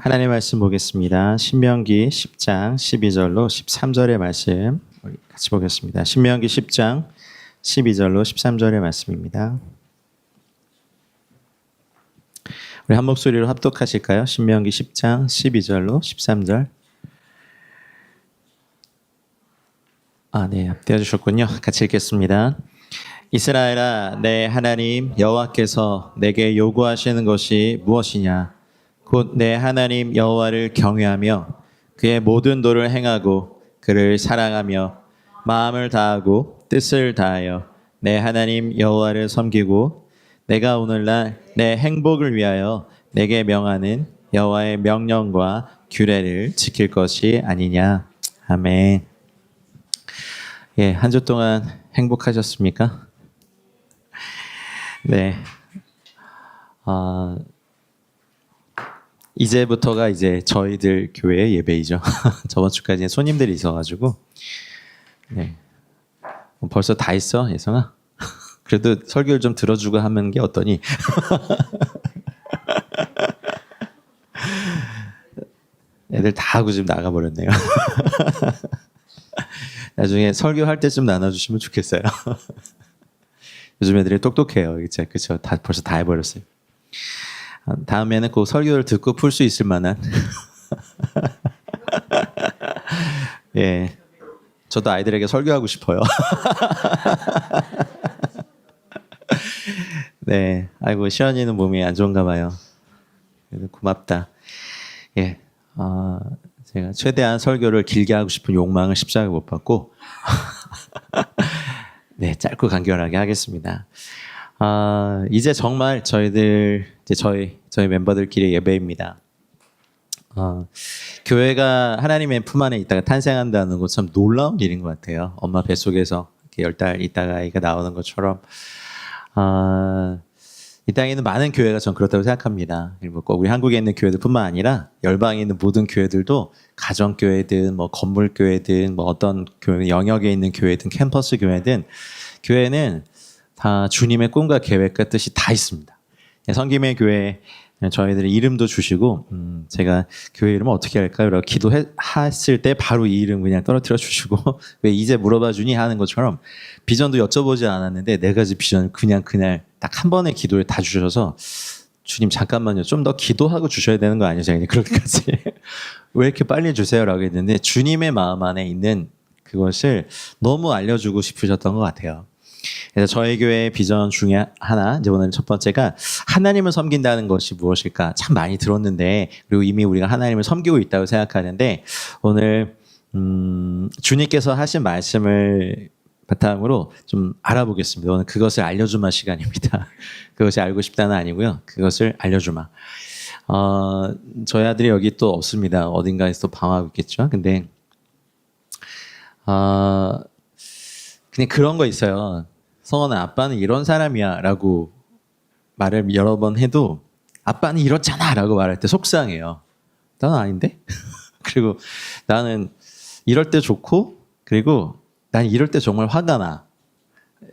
하나님 말씀 보겠습니다. 신명기 10장 12절로 13절의 말씀 같이 보겠습니다. 신명기 10장 12절로 13절의 말씀입니다. 우리 한 목소리로 합독하실까요? 신명기 10장 12절로 13절. 네, 띄워주셨군요. 같이 읽겠습니다. 이스라엘아, 내 하나님 여호와께서 내게 요구하시는 것이 무엇이냐? 곧 내 하나님 여호와를 경외하며 그의 모든 도를 행하고 그를 사랑하며 마음을 다하고 뜻을 다하여 내 하나님 여호와를 섬기고 내가 오늘날 내 행복을 위하여 내게 명하는 여호와의 명령과 규례를 지킬 것이 아니냐. 아멘. 예, 한 주 동안 행복하셨습니까? 네. 이제부터가 이제 저희들 교회 예배이죠. 저번 주까지는 손님들이 있어가지고. 네. 벌써 다 있어, 예성아? 그래도 설교를 좀 들어주고 하는 게 어떠니? 애들 다 하고 지금 나가버렸네요. 나중에 설교할 때쯤 나눠주시면 좋겠어요. 요즘 애들이 똑똑해요. 그쵸? 다 벌써 다 해버렸어요. 다음에는 그 설교를 듣고 풀 수 있을 만한. 예, 저도 아이들에게 설교하고 싶어요. 네, 아이고 시연이는 몸이 안 좋은가 봐요. 고맙다. 예, 제가 최대한 설교를 길게 하고 싶은 욕망을 십자가에 못 받고, 네, 짧고 간결하게 하겠습니다. 이제 정말 저희 멤버들끼리 예배입니다. 교회가 하나님의 품 안에 있다가 탄생한다는 것 참 놀라운 일인 것 같아요. 엄마 뱃속에서 10달 있다가 아이가 나오는 것처럼. 이 땅에 있는 많은 교회가 전 그렇다고 생각합니다. 그리고 꼭 우리 한국에 있는 교회들뿐만 아니라 열방에 있는 모든 교회들도 가정교회든 뭐 건물교회든 뭐 어떤 교회 영역에 있는 교회든 캠퍼스 교회든 교회는 다 주님의 꿈과 계획과 뜻이 다 있습니다. 성김의 교회 저희들이 이름도 주시고 제가 교회 이름을 어떻게 할까요? 라고 기도했을 때 바로 이 이름 그냥 떨어뜨려 주시고 왜 이제 물어봐 주니 하는 것처럼 비전도 여쭤보지 않았는데 4가지 비전을 그날 딱 한 번에 기도를 다 주셔서 주님 잠깐만요. 좀 더 기도하고 주셔야 되는 거 아니에요? 제가 그렇게까지 왜 이렇게 빨리 주세요? 라고 했는데 주님의 마음 안에 있는 그것을 너무 알려주고 싶으셨던 것 같아요. 그래서 저희 교회의 비전 중에 하나, 이제 오늘 첫 번째가 하나님을 섬긴다는 것이 무엇일까 참 많이 들었는데, 그리고 이미 우리가 하나님을 섬기고 있다고 생각하는데, 오늘 주님께서 하신 말씀을 바탕으로 좀 알아보겠습니다. 오늘 그것을 알려주마 시간입니다. 그것이 알고 싶다는 아니고요. 그것을 알려주마. 저희 아들이 여기 또 없습니다. 어딘가에서 또 방황하고 있겠죠. 근데 그냥 그런 거 있어요. 성원아, 아빠는 이런 사람이야 라고 말을 여러 번 해도 아빠는 이렇잖아 라고 말할 때 속상해요. 나는 아닌데? 그리고 나는 이럴 때 좋고, 그리고 난 이럴 때 정말 화가 나.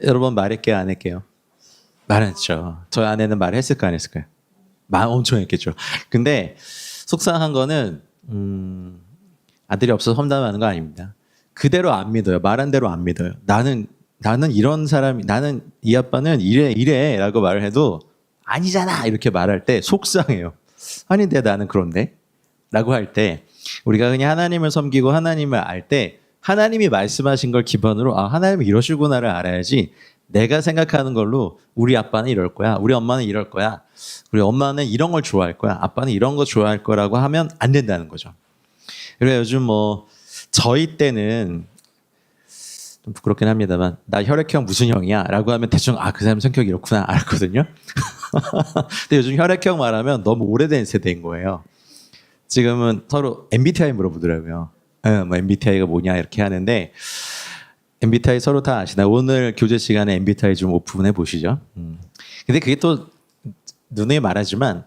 여러 번 말할게요, 안 할게요? 말했죠. 저희 아내는 말했을까 안 했을까요? 말 엄청 했겠죠. 근데 속상한 거는 아들이 없어서 험담하는 거 아닙니다. 그대로 안 믿어요. 말한 대로 안 믿어요. 나는 이런 사람이, 나는 이 아빠는 이래 라고 말을 해도 아니잖아 이렇게 말할 때 속상해요. 아닌데 나는 그런데 라고 할 때 우리가 그냥 하나님을 섬기고 하나님을 알 때 하나님이 말씀하신 걸 기반으로 하나님이 이러시구나를 알아야지, 내가 생각하는 걸로 우리 아빠는 이럴 거야, 우리 엄마는 이럴 거야, 우리 엄마는 이런 걸 좋아할 거야, 아빠는 이런 거 좋아할 거라고 하면 안 된다는 거죠. 그래서 요즘 저희 때는 좀 부끄럽긴 합니다만 나 혈액형 무슨 형이야? 라고 하면 대충 그 사람 성격이 이렇구나 알거든요. 근데 요즘 혈액형 말하면 너무 오래된 세대인 거예요. 지금은 서로 MBTI 물어보더라고요. 뭐 MBTI가 뭐냐 이렇게 하는데 MBTI 서로 다 아시나? 오늘 교재 시간에 MBTI 좀 오픈해 보시죠. 근데 그게 또 누누이 말하지만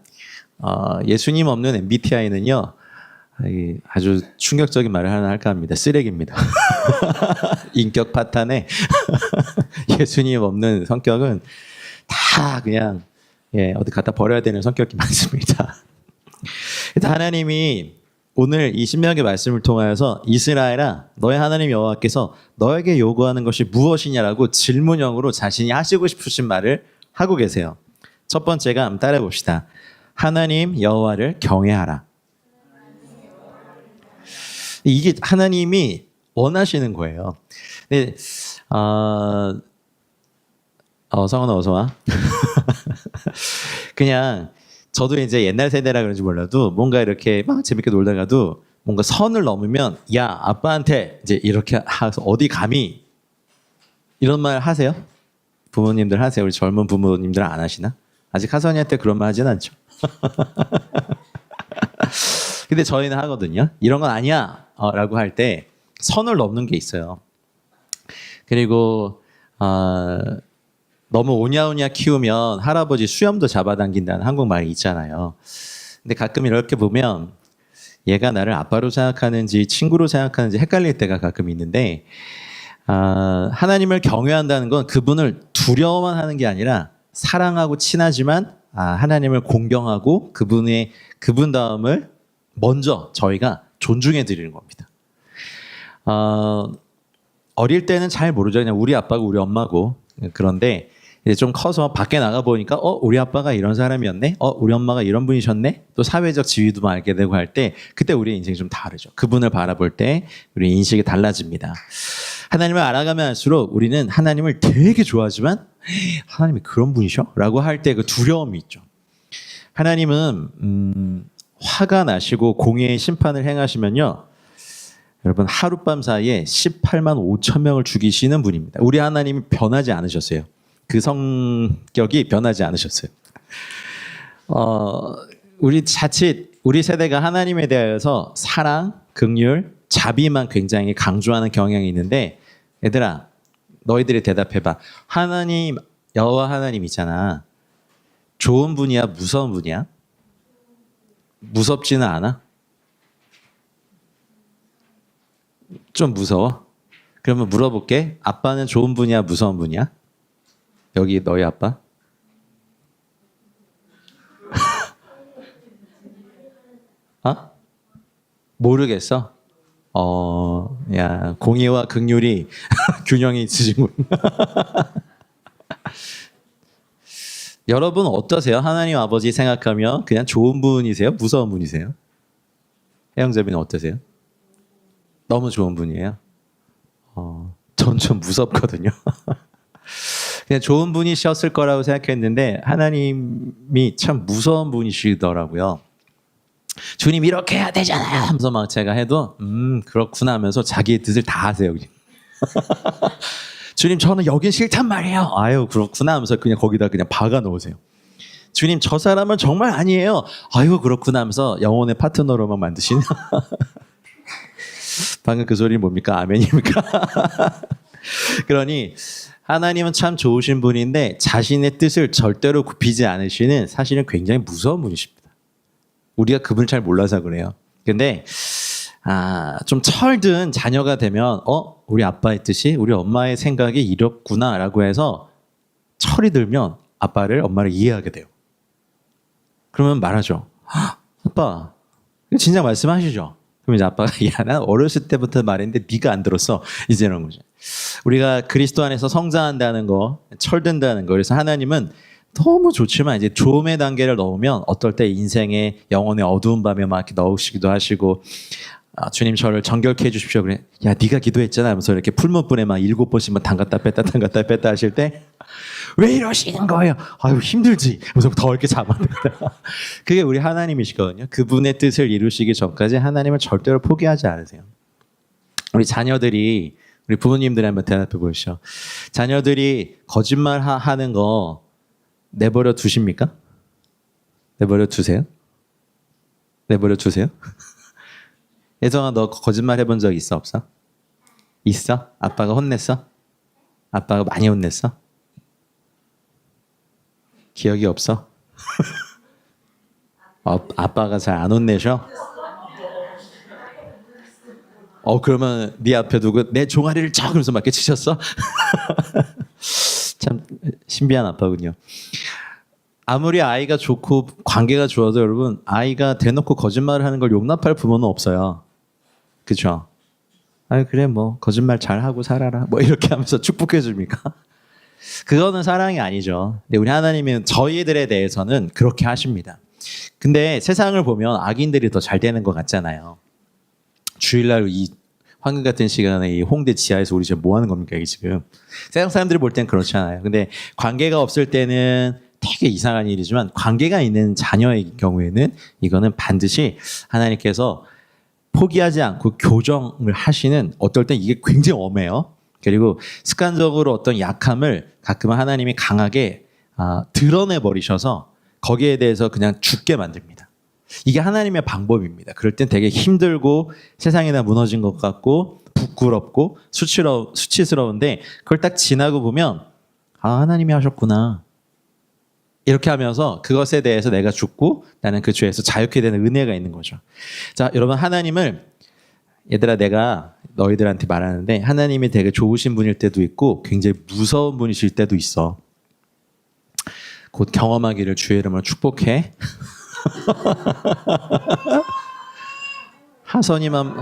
예수님 없는 MBTI는요 아주 충격적인 말을 하나 할까 합니다. 쓰레기입니다. 인격 파탄에 예수님 없는 성격은 다 그냥 어디 갖다 버려야 되는 성격이 많습니다. 일단 하나님이 오늘 이 신명의 말씀을 통하여서 이스라엘아 너의 하나님 여호와께서 너에게 요구하는 것이 무엇이냐라고 질문형으로 자신이 하시고 싶으신 말을 하고 계세요. 첫 번째가 한번 따라해 봅시다. 하나님 여호와를 경외하라. 이게 하나님이 원하시는 거예요. 근데 성원아 어서 와. 그냥 저도 이제 옛날 세대라 그런지 몰라도 뭔가 이렇게 막 재밌게 놀다가도 뭔가 선을 넘으면 야 아빠한테 이제 이렇게 해서 어디 감히 이런 말 하세요? 부모님들 하세요? 우리 젊은 부모님들 안 하시나? 아직 하선이한테 그런 말 하진 않죠. 근데 저희는 하거든요. 이런 건 아니야 라고 할 때 선을 넘는 게 있어요. 그리고 너무 오냐오냐 키우면 할아버지 수염도 잡아당긴다는 한국말이 있잖아요. 근데 가끔 이렇게 보면 얘가 나를 아빠로 생각하는지 친구로 생각하는지 헷갈릴 때가 가끔 있는데 하나님을 경외한다는 건 그분을 두려워만 하는 게 아니라 사랑하고 친하지만 하나님을 공경하고 그분 다음을 먼저 저희가 존중해 드리는 겁니다. 어릴 때는 잘 모르죠. 그냥 우리 아빠고 우리 엄마고. 그런데 이제 좀 커서 밖에 나가 보니까 우리 아빠가 이런 사람이었네. 우리 엄마가 이런 분이셨네. 또 사회적 지위도 알게 되고 할 때 그때 우리의 인생이 좀 다르죠. 그분을 바라볼 때 우리 인식이 달라집니다. 하나님을 알아가면 할수록 우리는 하나님을 되게 좋아하지만 하나님이 그런 분이셔? 라고 할 때 그 두려움이 있죠. 하나님은 화가 나시고 공의의 심판을 행하시면요. 여러분 하룻밤 사이에 18만 5천 명을 죽이시는 분입니다. 우리 하나님이 변하지 않으셨어요. 그 성격이 변하지 않으셨어요. 우리 세대가 하나님에 대하여서 사랑, 긍휼, 자비만 굉장히 강조하는 경향이 있는데 얘들아 너희들이 대답해봐. 하나님 여호와 하나님 있잖아. 좋은 분이야 무서운 분이야? 무섭지는 않아? 좀 무서워? 그러면 물어볼게. 아빠는 좋은 분이야 무서운 분이야? 여기 너희 아빠? 모르겠어? 야 공의와 긍휼이 균형이 있으시군. 여러분 어떠세요? 하나님 아버지 생각하면 그냥 좋은 분이세요? 무서운 분이세요? 혜영자비는 어떠세요? 너무 좋은 분이에요? 전 좀 무섭거든요. 그냥 좋은 분이셨을 거라고 생각했는데 하나님이 참 무서운 분이시더라고요. 주님 이렇게 해야 되잖아요 하면서 막 제가 해도 그렇구나 하면서 자기의 뜻을 다 하세요. 주님 저는 여긴 싫단 말이에요. 아유 그렇구나 하면서 그냥 거기다 그냥 박아 놓으세요. 주님 저 사람은 정말 아니에요. 아유 그렇구나 하면서 영혼의 파트너로만 만드시는. 방금 그 소리 뭡니까? 아멘입니까? 그러니 하나님은 참 좋으신 분인데 자신의 뜻을 절대로 굽히지 않으시는 사실은 굉장히 무서운 분이십니다. 우리가 그분을 잘 몰라서 그래요. 근데 좀 철든 자녀가 되면 우리 아빠의 뜻이 우리 엄마의 생각이 이렇구나라고 해서 철이 들면 아빠를 엄마를 이해하게 돼요. 그러면 말하죠. 아빠 진작 말씀하시죠. 그럼 이제 아빠가 야, 난 어렸을 때부터 말했는데 네가 안 들었어. 이제 이런 거죠. 우리가 그리스도 안에서 성장한다는 거, 철든다는 거. 그래서 하나님은 너무 좋지만 이제 조음의 단계를 넣으면 어떨 때 인생의 영혼의 어두운 밤에 막 이렇게 넣으시기도 하시고 주님 저를 정결케 해주십시오. 그래. 야 네가 기도했잖아 하면서 이렇게 풀무불에 막 7번씩 막 담갔다 뺐다 하실 때 왜 이러시는 거예요? 아유 힘들지. 그래서 더 이렇게 잡아낸다. 그게 우리 하나님이시거든요. 그분의 뜻을 이루시기 전까지 하나님을 절대로 포기하지 않으세요. 우리 자녀들이 우리 부모님들이 한번 대답해 보시죠. 자녀들이 거짓말 하는 거 내버려 두십니까? 내버려 두세요? 내버려 두세요? 예정아 너 거짓말 해본 적 있어 없어? 있어? 아빠가 혼냈어? 아빠가 많이 혼냈어? 기억이 없어? 아빠가 잘 안 혼내셔? 그러면 네 앞에 두고 내 종아리를 쫙 그러면서 맞게 치셨어? 참 신비한 아빠군요. 아무리 아이가 좋고 관계가 좋아도 여러분 아이가 대놓고 거짓말을 하는 걸 용납할 부모는 없어요. 그렇죠? 아 그래 뭐 거짓말 잘하고 살아라 뭐 이렇게 하면서 축복해 줍니까? 그거는 사랑이 아니죠. 근데 우리 하나님은 저희들에 대해서는 그렇게 하십니다. 근데 세상을 보면 악인들이 더 잘 되는 것 같잖아요. 주일날 이 황금 같은 시간에 이 홍대 지하에서 우리 지금 뭐 하는 겁니까 이게 지금. 세상 사람들이 볼 땐 그렇잖아요. 근데 관계가 없을 때는 되게 이상한 일이지만 관계가 있는 자녀의 경우에는 이거는 반드시 하나님께서 포기하지 않고 교정을 하시는, 어떨 땐 이게 굉장히 엄해요. 그리고 습관적으로 어떤 약함을 가끔은 하나님이 강하게 드러내 버리셔서 거기에 대해서 그냥 죽게 만듭니다. 이게 하나님의 방법입니다. 그럴 땐 되게 힘들고 세상이 다 무너진 것 같고 부끄럽고 수치스러운데 그걸 딱 지나고 보면 하나님이 하셨구나. 이렇게 하면서 그것에 대해서 내가 죽고 나는 그 죄에서 자유케 되는 은혜가 있는 거죠. 자, 여러분 하나님을, 얘들아 내가 너희들한테 말하는데 하나님이 되게 좋으신 분일 때도 있고 굉장히 무서운 분이실 때도 있어. 곧 경험하기를 주의 이름으로 축복해. 하선이만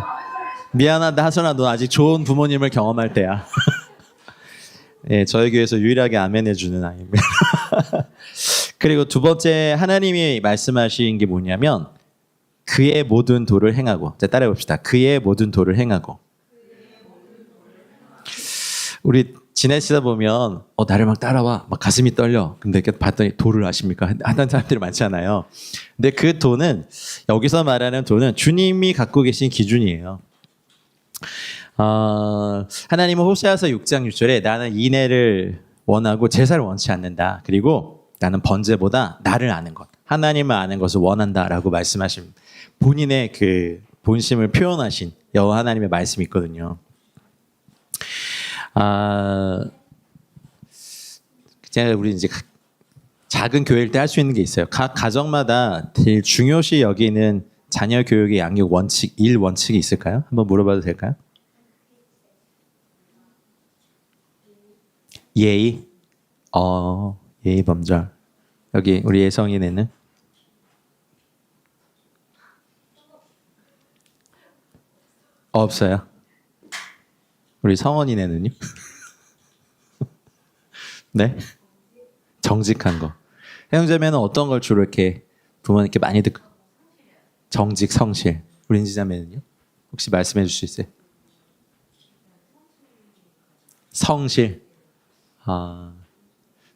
미안하다. 하선아 너 아직 좋은 부모님을 경험할 때야. 네, 저희 교회에서 유일하게 아멘 해주는 아이입니다. 그리고 두 번째 하나님이 말씀하신 게 뭐냐면 그의 모든 도를 행하고. 자, 따라해 봅시다. 그의 모든 도를 행하고. 우리 지내시다 보면 나를 막 따라와 막 가슴이 떨려. 근데 이렇게 봤더니 도를 아십니까? 하는 사람들이 많잖아요. 근데 그 도는, 여기서 말하는 도는 주님이 갖고 계신 기준이에요. 하나님은 호세아서 6장 6절에 나는 인애를 원하고 제사를 원치 않는다. 그리고 나는 번제보다 나를 아는 것, 하나님을 아는 것을 원한다라고 말씀하신, 본인의 그 본심을 표현하신 여호와 하나님의 말씀이 있거든요. 제가 우리 이제 작은 교회일 때 할 수 있는 게 있어요. 각 가정마다 제일 중요시 여기는 자녀 교육의 양육 원칙, 일 원칙이 있을까요? 한번 물어봐도 될까요? 예의, 예의 범절. 여기 우리 예성이네는 없어요. 우리 성원이네는요? 네? 정직한 거. 형제매는 어떤 걸 주로 이렇게 부모님께 많이 듣고? 정직, 성실. 우리 인지자매는요? 혹시 말씀해 주실 수 있어요? 성실.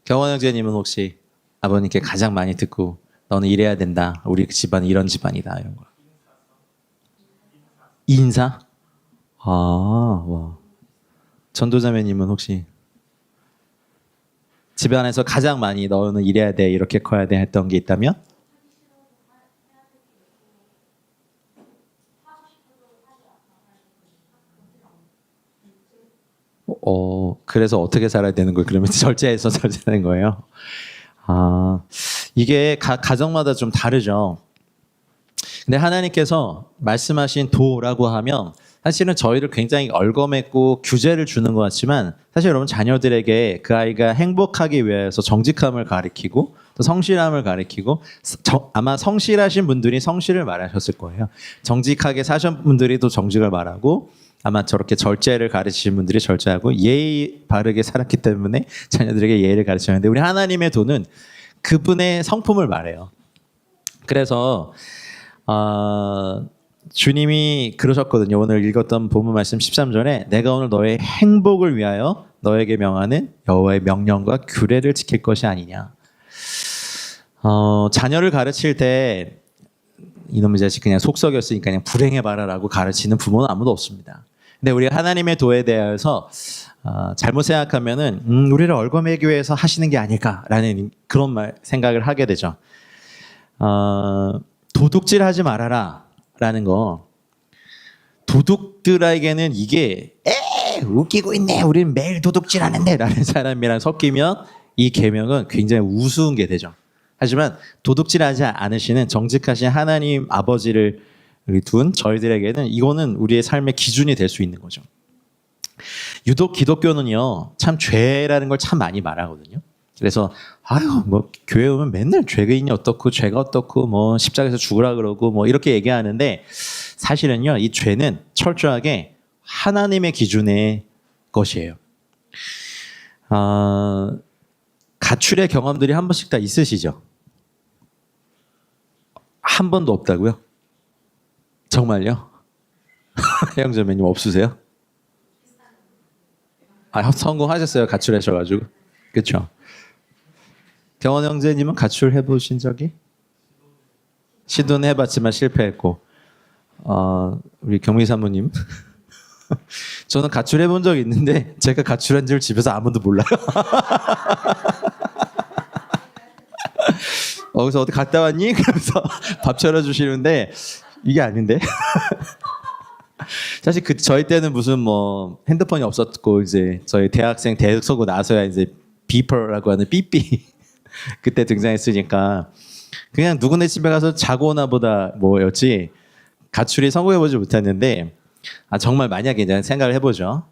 경원 형제님은 혹시 아버님께 가장 많이 듣고 너는 이래야 된다. 우리 집안은 이런 집안이다. 이런 거. 인사? 와. 전도자매님은 혹시 집안에서 가장 많이 너는 이래야 돼, 이렇게 커야 돼 했던 게 있다면? 그래서 어떻게 살아야 되는 거예요? 그러면 절제해서 살자는 거예요? 이게 각 가정마다 좀 다르죠. 근데 하나님께서 말씀하신 도라고 하면 사실은 저희를 굉장히 얽어맺고 규제를 주는 것 같지만 사실 여러분 자녀들에게 그 아이가 행복하기 위해서 정직함을 가르치고 또 성실함을 가르치고, 아마 성실하신 분들이 성실을 말하셨을 거예요. 정직하게 사신 분들이 또 정직을 말하고, 아마 저렇게 절제를 가르치신 분들이 절제하고 예의 바르게 살았기 때문에 자녀들에게 예의를 가르치는데, 우리 하나님의 도는 그분의 성품을 말해요. 그래서 주님이 그러셨거든요. 오늘 읽었던 본문 말씀 13절에 내가 오늘 너의 행복을 위하여 너에게 명하는 여호와의 명령과 규례를 지킬 것이 아니냐. 자녀를 가르칠 때 이놈의 자식 그냥 속 썩였으니까 그냥 불행해봐라라고 가르치는 부모는 아무도 없습니다. 근데 우리가 하나님의 도에 대해서 잘못 생각하면은 우리를 얽어매기 위해서 하시는 게 아닐까라는 그런 생각을 하게 되죠. 도둑질하지 말아라라는 거, 도둑들에게는 이게 웃기고 있네, 우리는 매일 도둑질하는데라는 사람이랑 섞이면 이 계명은 굉장히 우스운 게 되죠. 하지만 도둑질하지 않으시는 정직하신 하나님 아버지를 둔 저희들에게는 이거는 우리의 삶의 기준이 될 수 있는 거죠. 유독 기독교는요, 참 죄라는 걸 참 많이 말하거든요. 그래서 아유 뭐 교회 오면 맨날 죄인이 어떻고 죄가 어떻고 뭐 십자가에서 죽으라 그러고 뭐 이렇게 얘기하는데 사실은요 이 죄는 철저하게 하나님의 기준의 것이에요. 가출의 경험들이 한 번씩 다 있으시죠? 한 번도 없다고요? 정말요? 해영자매님 없으세요? 성공하셨어요 가출하셔가지고 그렇죠? 경원 형제님은 가출해 보신 적이? 시도는 해봤지만 실패했고 우리 경미 사모님 저는 가출해 본 적이 있는데 제가 가출한 줄 집에서 아무도 몰라요. 그래서 어디 갔다 왔니? 그러면서 밥 차려주시는데 이게 아닌데. 사실 저희 때는 무슨 뭐 핸드폰이 없었고 이제 저희 대학생 대학 서고 나서야 이제 비퍼라고 하는 삐삐 그때 등장했으니까 그냥 누구네 집에 가서 자고 오나 보다 뭐였지 가출이 성공해보지 못했는데 정말 만약에 이제 생각을 해보죠.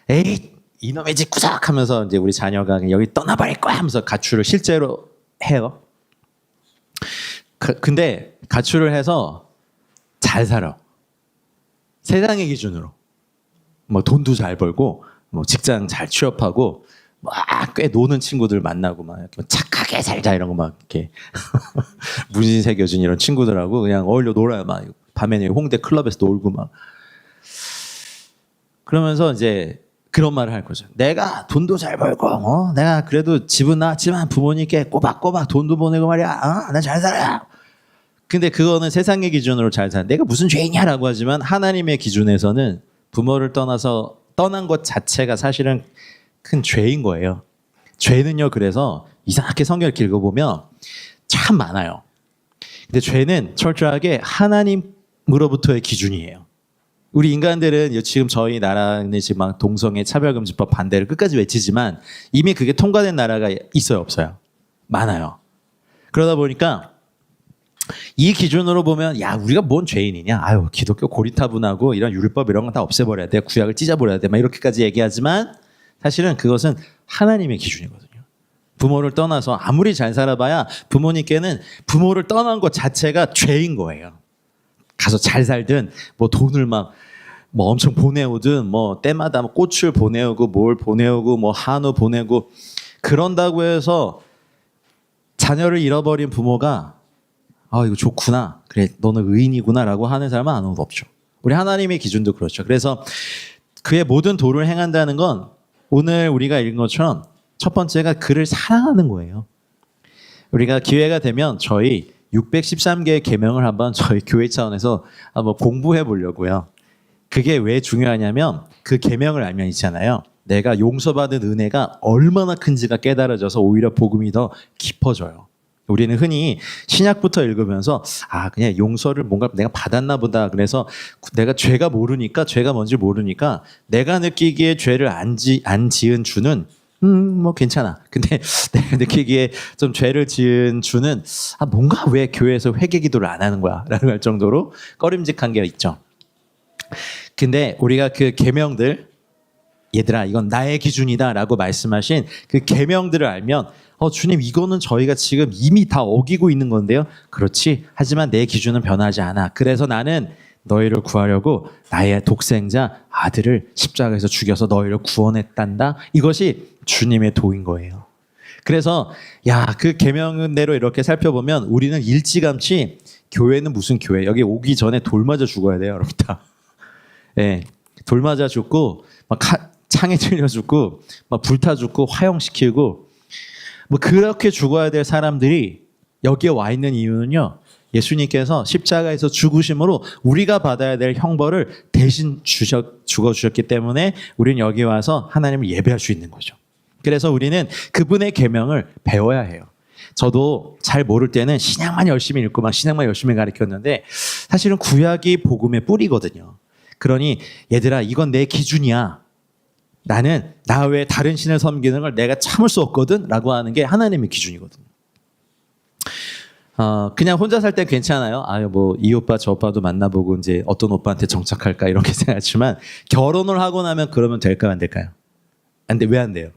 에이 이놈의 집 구석 하면서 이제 우리 자녀가 그냥 여기 떠나버릴 거야 하면서 가출을 실제로 해요. 근데 가출을 해서 잘 살아. 세상의 기준으로 뭐 돈도 잘 벌고 뭐 직장 잘 취업하고 막 꽤 노는 친구들 만나고 막 이렇게 착하게 살자 이런 거 막 이렇게 문신 새겨준 이런 친구들하고 그냥 어울려 놀아요. 막 밤에는 홍대 클럽에서 놀고 막 그러면서 이제 그런 말을 할 거죠. 내가 돈도 잘 벌고 내가 그래도 집은 나왔지만 부모님께 꼬박꼬박 돈도 보내고 말이야. 나 잘 살아. 근데 그거는 세상의 기준으로 잘 살아. 내가 무슨 죄인이야라고 하지만 하나님의 기준에서는 부모를 떠나서 떠난 것 자체가 사실은 큰 죄인 거예요. 죄는요. 그래서 이상하게 성경을 읽어보면 참 많아요. 근데 죄는 철저하게 하나님으로부터의 기준이에요. 우리 인간들은 지금 저희 나라는 지금 막 동성애 차별금지법 반대를 끝까지 외치지만 이미 그게 통과된 나라가 있어요, 없어요? 많아요. 그러다 보니까 이 기준으로 보면 야 우리가 뭔 죄인이냐? 아유 기독교 고리타분하고 이런 율법 이런 건 다 없애버려야 돼, 구약을 찢어버려야 돼, 막 이렇게까지 얘기하지만 사실은 그것은 하나님의 기준이거든요. 부모를 떠나서 아무리 잘 살아봐야 부모님께는 부모를 떠난 것 자체가 죄인 거예요. 가서 잘 살든 뭐 돈을 막 뭐 엄청 보내오든 뭐 때마다 뭐 꽃을 보내오고 뭘 보내오고 뭐 한우 보내고 그런다고 해서 자녀를 잃어버린 부모가 이거 좋구나. 그래, 너는 의인이구나라고 하는 사람은 아무도 없죠. 우리 하나님의 기준도 그렇죠. 그래서 그의 모든 도를 행한다는 건 오늘 우리가 읽은 것처럼 첫 번째가 그를 사랑하는 거예요. 우리가 기회가 되면 저희 613개의 계명을 한번 저희 교회 차원에서 한번 공부해 보려고요. 그게 왜 중요하냐면 그 계명을 알면 있잖아요. 내가 용서받은 은혜가 얼마나 큰지가 깨달아져서 오히려 복음이 더 깊어져요. 우리는 흔히 신약부터 읽으면서 그냥 용서를 뭔가 내가 받았나 보다. 그래서 내가 죄가 뭔지 모르니까 내가 느끼기에 죄를 안 지은 주는 뭐 괜찮아. 근데 내가 느끼기에 좀 죄를 지은 주는 뭔가 왜 교회에서 회개 기도를 안 하는 거야? 라는 할 정도로 꺼림직한 게 있죠. 근데 우리가 그 계명들 얘들아 이건 나의 기준이다 라고 말씀하신 그 계명들을 알면 주님 이거는 저희가 지금 이미 다 어기고 있는 건데요. 그렇지. 하지만 내 기준은 변하지 않아. 그래서 나는 너희를 구하려고 나의 독생자 아들을 십자가에서 죽여서 너희를 구원했단다. 이것이 주님의 도인 거예요. 그래서 그 계명대로 이렇게 살펴보면 우리는 일찌감치 교회는 무슨 교회. 여기 오기 전에 돌 맞아 죽어야 돼요. 여러분 다. 네, 돌 맞아 죽고 막 창에 찔려 죽고 막 불타 죽고 화형시키고 뭐 그렇게 죽어야 될 사람들이 여기에 와 있는 이유는요. 예수님께서 십자가에서 죽으심으로 우리가 받아야 될 형벌을 대신 죽어주셨기 때문에 우리는 여기 와서 하나님을 예배할 수 있는 거죠. 그래서 우리는 그분의 계명을 배워야 해요. 저도 잘 모를 때는 신약만 열심히 읽고 막 신약만 열심히 가르쳤는데 사실은 구약이 복음의 뿌리거든요. 그러니 얘들아 이건 내 기준이야. 나는 나 외에 다른 신을 섬기는 걸 내가 참을 수 없거든 라고 하는 게 하나님의 기준이거든요. 그냥 혼자 살 때 괜찮아요. 뭐 이 오빠 저 오빠도 만나보고 이제 어떤 오빠한테 정착할까 이렇게 생각하지만 결혼을 하고 나면 그러면 될까요 안 될까요? 안 돼. 왜 안 돼요?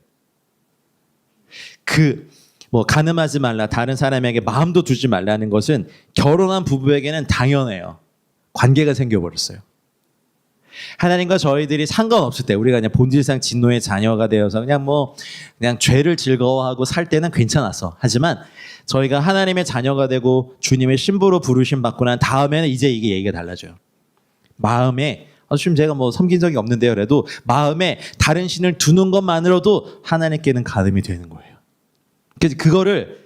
뭐 간음하지 말라, 다른 사람에게 마음도 두지 말라는 것은 결혼한 부부에게는 당연해요. 관계가 생겨버렸어요. 하나님과 저희들이 상관없을 때, 우리가 그냥 본질상 진노의 자녀가 되어서 그냥 죄를 즐거워하고 살 때는 괜찮았어. 하지만 저희가 하나님의 자녀가 되고 주님의 신부로 부르심 받고 난 다음에는 이제 이게 얘기가 달라져요. 마음에, 지금 제가 뭐 섬긴 적이 없는데요, 그래도 마음에 다른 신을 두는 것만으로도 하나님께는 간음이 되는 거예요. 그래서 그거를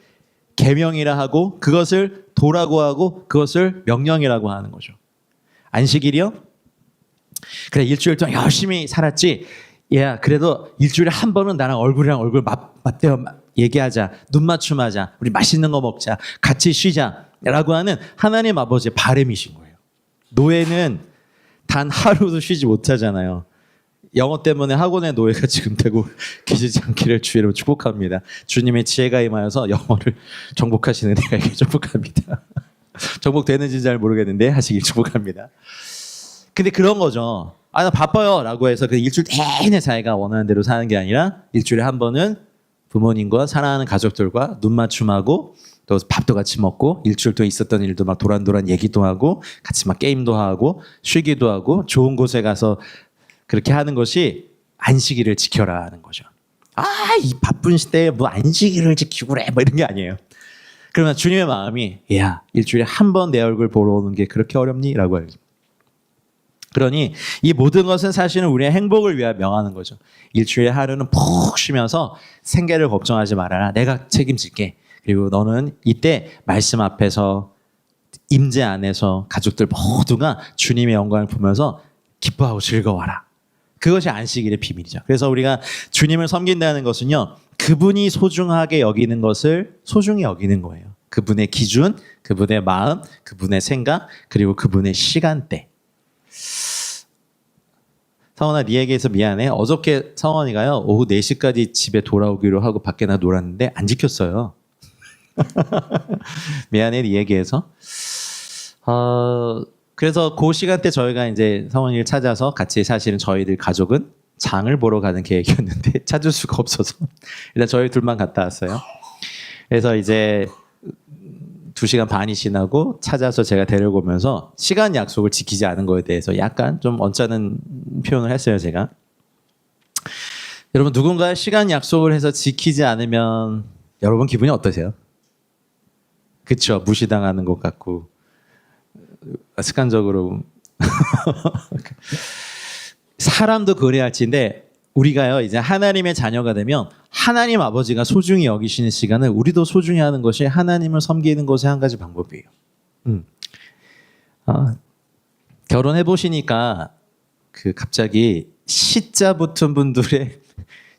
계명이라 하고, 그것을 도라고 하고, 그것을 명령이라고 하는 거죠. 안식일이요? 그래, 일주일 동안 열심히 살았지. 야, 그래도 일주일에 한 번은 나랑 얼굴이랑 얼굴 맞대어 얘기하자. 눈 맞춤하자. 우리 맛있는 거 먹자. 같이 쉬자. 라고 하는 하나님 아버지의 바람이신 거예요. 노예는 단 하루도 쉬지 못하잖아요. 영어 때문에 학원에 노예가 지금 되고 계시지 않기를 주의로 축복합니다. 주님의 지혜가 임하여서 영어를 정복하시는 데에게 축복합니다. 정복되는지 잘 모르겠는데 하시길 축복합니다. 근데 그런 거죠. 나 바빠요 라고 해서 그 일주일 내내 자기가 원하는 대로 사는 게 아니라 일주일에 한 번은 부모님과 사랑하는 가족들과 눈 맞춤하고 또 밥도 같이 먹고 일주일 동안 있었던 일도 막 도란도란 얘기도 하고 같이 막 게임도 하고 쉬기도 하고 좋은 곳에 가서 그렇게 하는 것이 안식일을 지켜라 하는 거죠. 이 바쁜 시대에 뭐 안식일을 지키고 그래 뭐 이런 게 아니에요. 그러면 주님의 마음이 야, 일주일에 한 번 내 얼굴 보러 오는 게 그렇게 어렵니? 라고 해요. 그러니 이 모든 것은 사실은 우리의 행복을 위하여 명하는 거죠. 일주일에 하루는 푹 쉬면서 생계를 걱정하지 말아라. 내가 책임질게. 그리고 너는 이때 말씀 앞에서 임재 안에서 가족들 모두가 주님의 영광을 보면서 기뻐하고 즐거워하라. 그것이 안식일의 비밀이죠. 그래서 우리가 주님을 섬긴다는 것은요, 그분이 소중하게 여기는 것을 소중히 여기는 거예요. 그분의 기준, 그분의 마음, 그분의 생각, 그리고 그분의 시간대. 성원아, 네 얘기해서 미안해. 어저께 성원이가요, 오후 4시까지 집에 돌아오기로 하고 밖에 나 놀았는데 안 지켰어요. 미안해, 네 얘기해서. 그래서 그 시간대 저희가 이제 성원이를 찾아서 같이 사실은 저희들 가족은 장을 보러 가는 계획이었는데 찾을 수가 없어서 일단 저희 둘만 갔다 왔어요. 그래서 이제 2시간 반이 지나고 찾아서 제가 데려오면서 시간 약속을 지키지 않은 거에 대해서 약간 좀 언짢은 표현을 했어요, 제가. 여러분, 누군가의 시간 약속을 해서 지키지 않으면 여러분 기분이 어떠세요? 그쵸? 무시당하는 것 같고 습관적으로 사람도 그래야 할지인데 우리가요 이제 하나님의 자녀가 되면 하나님 아버지가 소중히 여기시는 시간을 우리도 소중히 하는 것이 하나님을 섬기는 것의 한 가지 방법이에요. 결혼해 보시니까 그 갑자기 시자 붙은 분들의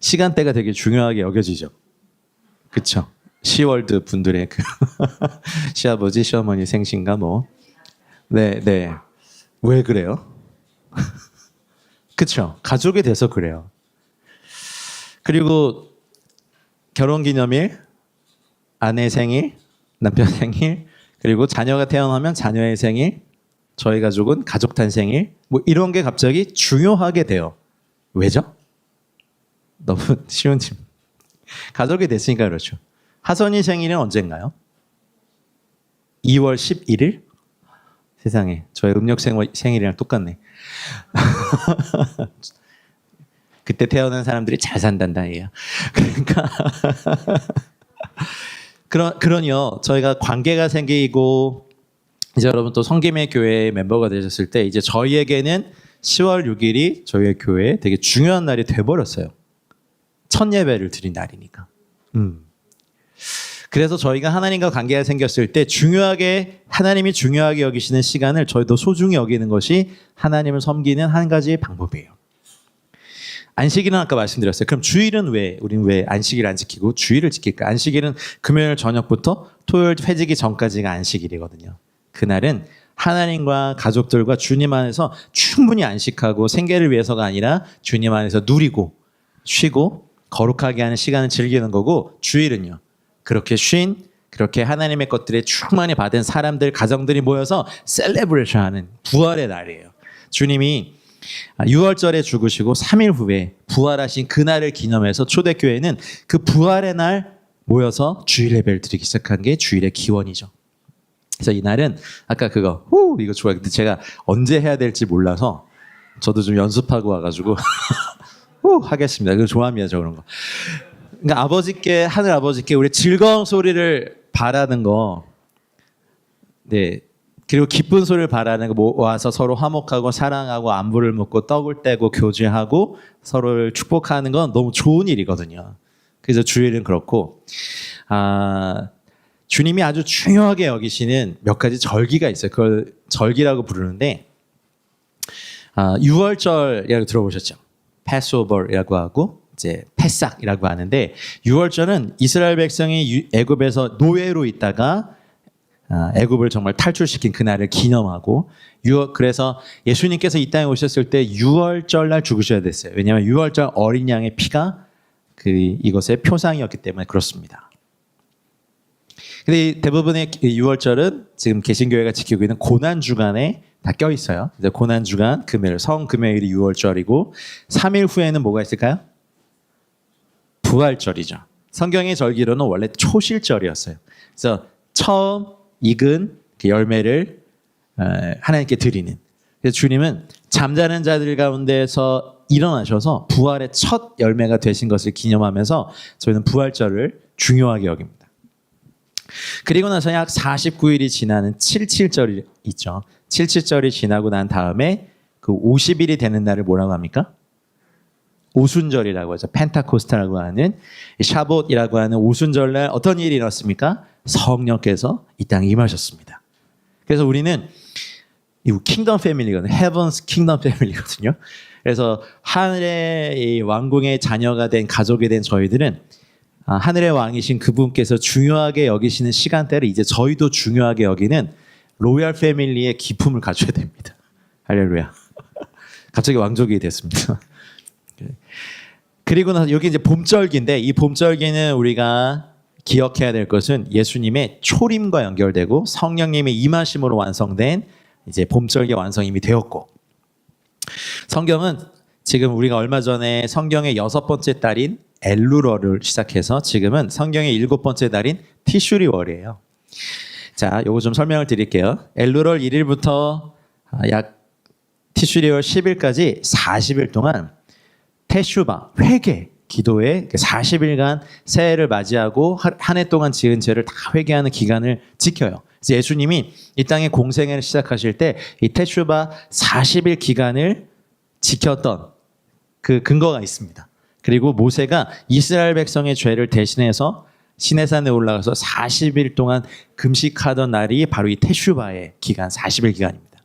시간대가 되게 중요하게 여겨지죠. 그렇죠? 시월드 분들의 그 시아버지, 시어머니 생신가 뭐. 네. 왜 그래요? 그렇죠? 가족이 돼서 그래요. 그리고 결혼기념일, 아내 생일, 남편 생일, 그리고 자녀가 태어나면 자녀의 생일, 저희 가족은 가족 탄생일, 뭐 이런 게 갑자기 중요하게 돼요. 왜죠? 너무 쉬운 질문. 가족이 됐으니까 그렇죠. 하선이 생일은 언젠가요? 2월 11일? 세상에, 저의 음력 생일이랑 똑같네. 그때 태어난 사람들이 잘 산단다, 얘야. 그러니까 그러니요, 저희가 관계가 생기고 이제 여러분 또 성김의 교회 멤버가 되셨을 때 이제 저희에게는 10월 6일이 저희의 교회에 되게 중요한 날이 돼버렸어요. 첫 예배를 드린 날이니까. 그래서 저희가 하나님과 관계가 생겼을 때 하나님이 중요하게 여기시는 시간을 저희도 소중히 여기는 것이 하나님을 섬기는 한 가지의 방법이에요. 안식일은 아까 말씀드렸어요. 그럼 주일은 우리는 왜 안식일 안 지키고 주일을 지킬까? 안식일은 금요일 저녁부터 토요일 회지기 전까지가 안식일이거든요. 그날은 하나님과 가족들과 주님 안에서 충분히 안식하고 생계를 위해서가 아니라 주님 안에서 누리고 쉬고 거룩하게 하는 시간을 즐기는 거고, 주일은요, 그렇게 하나님의 것들에 충만히 받은 사람들, 가정들이 모여서 셀레브레이션하는 부활의 날이에요. 주님이 6월절에 죽으시고 3일 후에 부활하신 그날을 기념해서 초대교회는 그 부활의 날 모여서 주일 예배를 드리기 시작한 게 주일의 기원이죠. 그래서 이날은 아까 그거 이거 좋아요. 근데 제가 언제 해야 될지 몰라서 저도 좀 연습하고 와가지고 하겠습니다. 그거 좋아합니다. 저 그런 거. 그러니까 아버지께 하늘 아버지께 우리 즐거운 소리를 바라는 거, 네. 그리고 기쁜 소리를 바라는 거 모아서 서로 화목하고 사랑하고 안부를 묻고 떡을 떼고 교제하고 서로를 축복하는 건 너무 좋은 일이거든요. 그래서 주일은 그렇고 주님이 아주 중요하게 여기시는 몇 가지 절기가 있어요. 그걸 절기라고 부르는데 6월절이라고 들어보셨죠? 패스오버라고 하고 이제 패삭이라고 하는데 6월절은 이스라엘 백성이 애굽에서 노예로 있다가 애굽을 정말 탈출시킨 그날을 기념하고 그래서 예수님께서 이 땅에 오셨을 때 6월절 날 죽으셔야 됐어요. 왜냐하면 6월절 어린 양의 피가 이것의 표상이었기 때문에 그렇습니다. 근데 대부분의 6월절은 지금 개신교회가 지키고 있는 고난주간에 다 껴있어요. 고난주간 금요일, 성금요일이 6월절이고 3일 후에는 뭐가 있을까요? 부활절이죠. 성경의 절기로는 원래 초실절이었어요. 그래서 처음 익은 그 열매를 하나님께 드리는. 그래서 주님은 잠자는 자들 가운데서 일어나셔서 부활의 첫 열매가 되신 것을 기념하면서 저희는 부활절을 중요하게 여깁니다. 그리고 나서 약 49일이 지나는 77절이 있죠. 77절이 지나고 난 다음에 그 50일이 되는 날을 뭐라고 합니까? 오순절이라고 하죠. 펜타코스타라고 하는 샤봇이라고 하는 오순절날 어떤 일이 일어났습니까? 성령께서 이 땅에 임하셨습니다. 그래서 우리는 이 킹덤 패밀리거든요. 헤븐스 킹덤 패밀리거든요. 그래서 하늘의 이 왕궁의 자녀가 된 가족이 된 저희들은 하늘의 왕이신 그분께서 중요하게 여기시는 시간대를 이제 저희도 중요하게 여기는 로얄 패밀리의 기품을 갖춰야 됩니다. 할렐루야. 갑자기 왕족이 됐습니다. 그리고 나서 여기 이제 봄절기인데 이 봄절기는 우리가 기억해야 될 것은 예수님의 초림과 연결되고 성령님의 임하심으로 완성된 이제 봄절기 완성이 이미 되었고 성경은 지금 우리가 얼마 전에 성경의 6번째 달인 엘루월을 시작해서 지금은 성경의 7번째 달인 티슈리월이에요. 자, 요거 좀 설명을 드릴게요. 엘루월 1일부터 약 티슈리월 10일까지 40일 동안 테슈바, 회개, 기도에 40일간 새해를 맞이하고 한 해 동안 지은 죄를 다 회개하는 기간을 지켜요. 그래서 예수님이 이 땅에 공생애를 시작하실 때 이 테슈바 40일 기간을 지켰던 그 근거가 있습니다. 그리고 모세가 이스라엘 백성의 죄를 대신해서 시내산에 올라가서 40일 동안 금식하던 날이 바로 이 테슈바의 기간, 40일 기간입니다.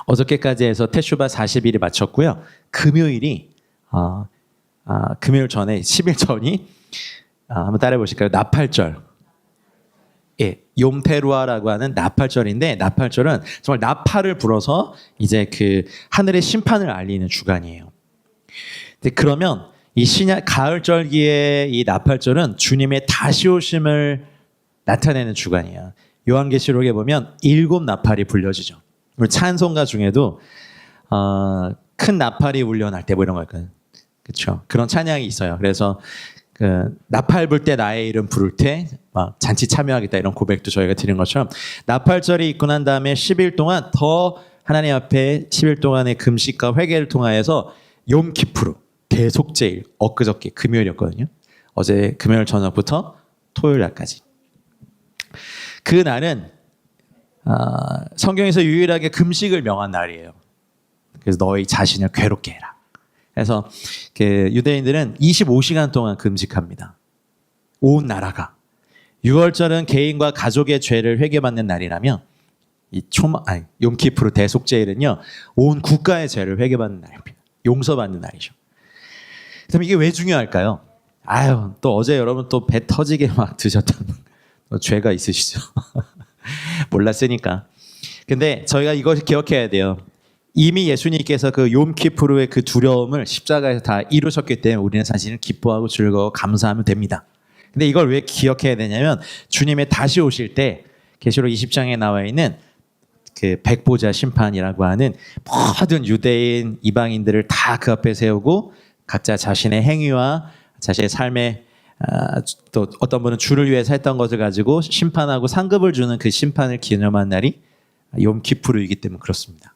어저께까지 해서 테슈바 40일이 마쳤고요. 금요일이 금요일 전에 10일 전이 한번 따라해 보실까요? 나팔절. 예, 욤테루아라고 하는 나팔절인데 나팔절은 정말 나팔을 불어서 이제 그 하늘의 심판을 알리는 주간이에요. 근데 그러면 이 가을절기의 이 나팔절은 주님의 다시 오심을 나타내는 주간이에요. 요한계시록에 보면 7 나팔이 불려지죠. 우리 찬송가 중에도 큰 나팔이 울려날 때 뭐 이런 거 있거든요. 그렇죠. 그런 찬양이 있어요. 그래서 그 나팔 불 때 나의 이름 부를 때 막 잔치 참여하겠다 이런 고백도 저희가 드린 것처럼 나팔절이 있고 난 다음에 10일 동안 더 하나님 앞에 10일 동안의 금식과 회개를 통하여서 욤키푸르 대속제일 엊그저께 금요일이었거든요. 어제 금요일 저녁부터 토요일 날까지. 그 날은 성경에서 유일하게 금식을 명한 날이에요. 그래서 너희 자신을 괴롭게 해라. 그래서 유대인들은 25시간 동안 금식합니다. 온 나라가. 6월절은 개인과 가족의 죄를 회개받는 날이라면 욤키푸르 대속제일은요 온 국가의 죄를 회개받는 날입니다. 용서받는 날이죠. 그럼 이게 왜 중요할까요? 또 어제 여러분 또 배 터지게 막 드셨던 죄가 있으시죠? 몰랐으니까. 근데 저희가 이걸 기억해야 돼요. 이미 예수님께서 그 욤키푸르의 그 두려움을 십자가에서 다 이루셨기 때문에 우리는 사실은 기뻐하고 즐거워 감사하면 됩니다. 근데 이걸 왜 기억해야 되냐면 주님의 다시 오실 때 계시록 20장에 나와 있는 그 백보자 심판이라고 하는 모든 유대인 이방인들을 다 그 앞에 세우고 각자 자신의 행위와 자신의 삶에 또 어떤 분은 주를 위해서 했던 것을 가지고 심판하고 상급을 주는 그 심판을 기념한 날이 욤키푸르이기 때문에 그렇습니다.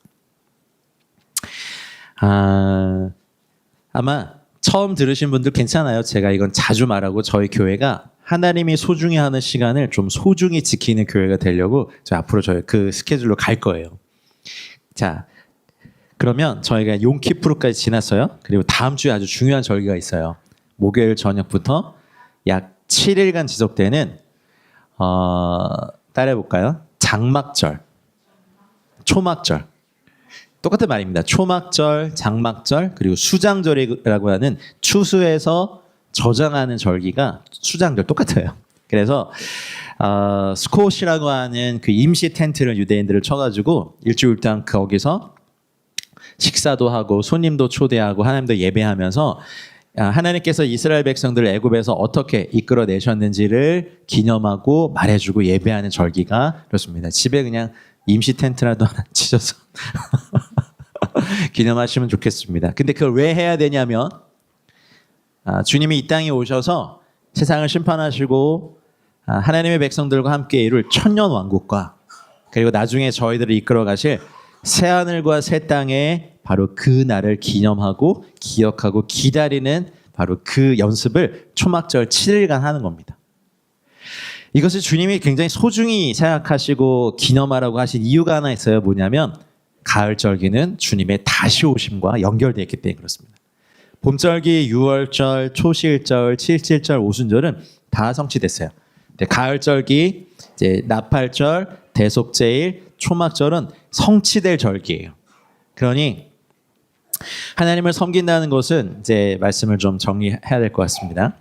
아마 처음 들으신 분들 괜찮아요. 제가 이건 자주 말하고 저희 교회가 하나님이 소중히 하는 시간을 좀 소중히 지키는 교회가 되려고 앞으로 저희 그 스케줄로 갈 거예요. 자, 그러면 저희가 욤키푸르까지 지났어요. 그리고 다음 주에 아주 중요한 절기가 있어요. 목요일 저녁부터 약 7일간 지속되는 따라해볼까요? 장막절, 초막절. 똑같은 말입니다. 초막절, 장막절, 그리고 수장절이라고 하는 추수에서 저장하는 절기가 수장절 똑같아요. 그래서 스콧이라고 하는 그 임시 텐트를 유대인들을 쳐가지고 일주일 동안 거기서 식사도 하고 손님도 초대하고 하나님도 예배하면서 하나님께서 이스라엘 백성들을 애굽에서 어떻게 이끌어내셨는지를 기념하고 말해주고 예배하는 절기가 그렇습니다. 집에 그냥 임시 텐트라도 하나 치셔서 기념하시면 좋겠습니다. 근데 그걸 왜 해야 되냐면 주님이 이 땅에 오셔서 세상을 심판하시고 하나님의 백성들과 함께 이룰 천년 왕국과 그리고 나중에 저희들을 이끌어 가실 새하늘과 새 땅에 바로 그 날을 기념하고 기억하고 기다리는 바로 그 연습을 초막절 7일간 하는 겁니다. 이것을 주님이 굉장히 소중히 생각하시고 기념하라고 하신 이유가 하나 있어요. 뭐냐면 가을절기는 주님의 다시 오심과 연결되어 있기 때문에 그렇습니다. 봄절기, 유월절, 초실절, 칠칠절, 오순절은 다 성취됐어요. 가을절기, 이제 나팔절, 대속제일, 초막절은 성취될 절기예요. 그러니 하나님을 섬긴다는 것은 이제 말씀을 좀 정리해야 될 것 같습니다.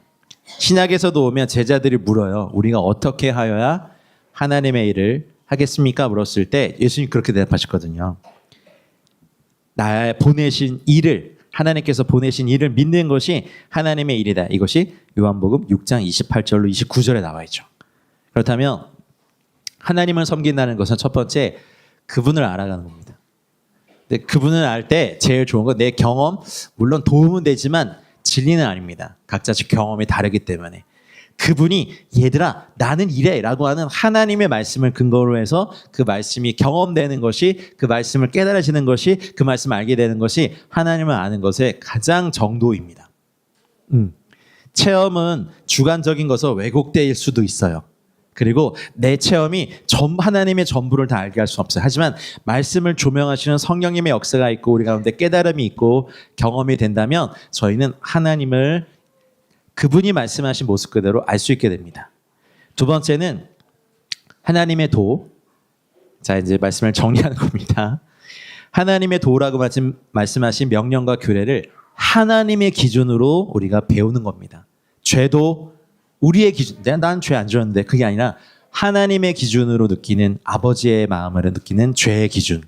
신약에서도 오면 제자들이 물어요. 우리가 어떻게 하여야 하나님의 일을 하겠습니까? 물었을 때 예수님 그렇게 대답하셨거든요. 나 보내신 일을 하나님께서 보내신 일을 믿는 것이 하나님의 일이다. 이것이 요한복음 6장 28절로 29절에 나와 있죠. 그렇다면 하나님을 섬긴다는 것은 첫 번째 그분을 알아가는 겁니다. 근데 그분을 알 때 제일 좋은 건 내 경험, 물론 도움은 되지만 진리는 아닙니다. 각자 경험이 다르기 때문에. 그분이 얘들아 나는 이래 라고 하는 하나님의 말씀을 근거로 해서 그 말씀이 경험되는 것이 그 말씀을 깨달아지는 것이 그 말씀을 알게 되는 것이 하나님을 아는 것의 가장 정도입니다. 체험은 주관적인 것은 왜곡될 수도 있어요. 그리고 내 체험이 하나님의 전부를 다 알게 할 수는 없어요. 하지만 말씀을 조명하시는 성령님의 역사가 있고 우리 가운데 깨달음이 있고 경험이 된다면 저희는 하나님을 그분이 말씀하신 모습 그대로 알 수 있게 됩니다. 두 번째는 하나님의 도. 자, 이제 말씀을 정리하는 겁니다. 하나님의 도라고 말씀하신 명령과 규례를 하나님의 기준으로 우리가 배우는 겁니다. 죄도 우리의 기준, 난 죄 안 지었는데 그게 아니라 하나님의 기준으로 느끼는 아버지의 마음으로 느끼는 죄의 기준,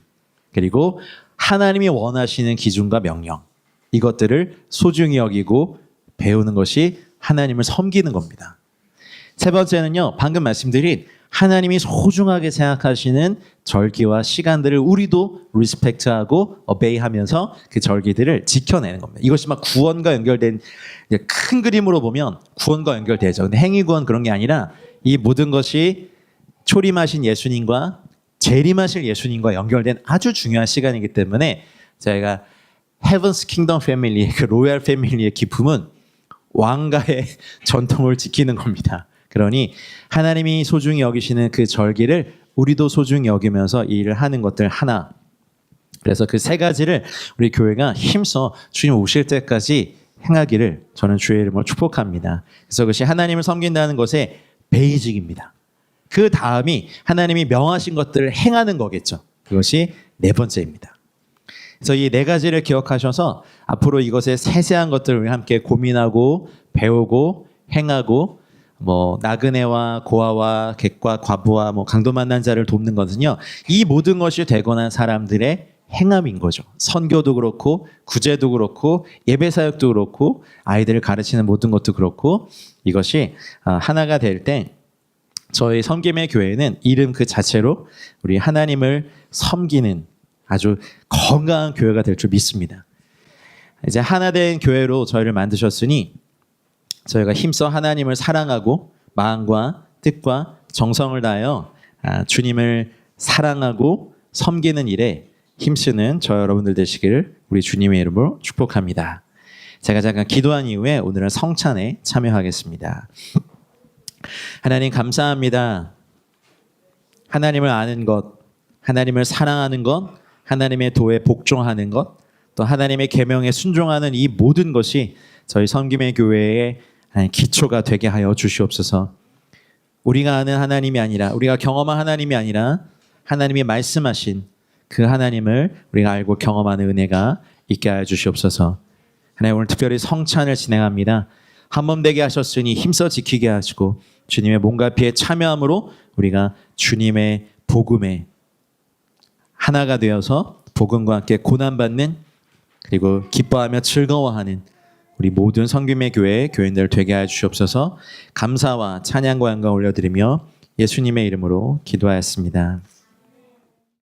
그리고 하나님이 원하시는 기준과 명령, 이것들을 소중히 여기고 배우는 것이 하나님을 섬기는 겁니다. 세 번째는요, 방금 말씀드린 하나님이 소중하게 생각하시는 절기와 시간들을 우리도 리스펙트하고 어베이하면서 그 절기들을 지켜내는 겁니다. 이것이 막 구원과 연결된 큰 그림으로 보면 구원과 연결되죠. 근데 행위구원 그런 게 아니라 이 모든 것이 초림하신 예수님과 재림하실 예수님과 연결된 아주 중요한 시간이기 때문에 저희가 Heaven's Kingdom Family의 그 로얄 패밀리의 기쁨은 왕가의 전통을 지키는 겁니다. 그러니 하나님이 소중히 여기시는 그 절기를 우리도 소중히 여기면서 이 일을 하는 것들 하나. 그래서 그 세 가지를 우리 교회가 힘써 주님 오실 때까지 행하기를 저는 주의 이름으로 축복합니다. 그래서 그것이 하나님을 섬긴다는 것의 베이직입니다. 그 다음이 하나님이 명하신 것들을 행하는 거겠죠. 그것이 네 번째입니다. 그래서 이 네 가지를 기억하셔서 앞으로 이것의 세세한 것들을 함께 고민하고 배우고 행하고 나그네와 고아와 객과 과부와 강도 만난 자를 돕는 것은요, 이 모든 것이 되고 난 사람들의 행함인 거죠. 선교도 그렇고 구제도 그렇고 예배 사역도 그렇고 아이들을 가르치는 모든 것도 그렇고 이것이 하나가 될 때 저희 섬김의 교회는 이름 그 자체로 우리 하나님을 섬기는 아주 건강한 교회가 될 줄 믿습니다. 이제 하나된 교회로 저희를 만드셨으니 저희가 힘써 하나님을 사랑하고 마음과 뜻과 정성을 다하여 주님을 사랑하고 섬기는 일에 힘쓰는 저 여러분들 되시기를 우리 주님의 이름으로 축복합니다. 제가 잠깐 기도한 이후에 오늘은 성찬에 참여하겠습니다. 하나님 감사합니다. 하나님을 아는 것, 하나님을 사랑하는 것, 하나님의 도에 복종하는 것, 또 하나님의 계명에 순종하는 이 모든 것이 저희 섬김의 교회의 기초가 되게 하여 주시옵소서. 우리가 아는 하나님이 아니라, 우리가 경험한 하나님이 아니라 하나님이 말씀하신 그 하나님을 우리가 알고 경험하는 은혜가 있게 하여 주시옵소서. 하나님, 오늘 특별히 성찬을 진행합니다. 한몸 되게 하셨으니 힘써 지키게 하시고 주님의 몸과 피에 참여함으로 우리가 주님의 복음에 하나가 되어서 복음과 함께 고난받는, 그리고 기뻐하며 즐거워하는 우리 모든 섬김의 교회 교인들 되게 하여 주시옵소서. 감사와 찬양과 영광 올려드리며 예수님의 이름으로 기도하였습니다.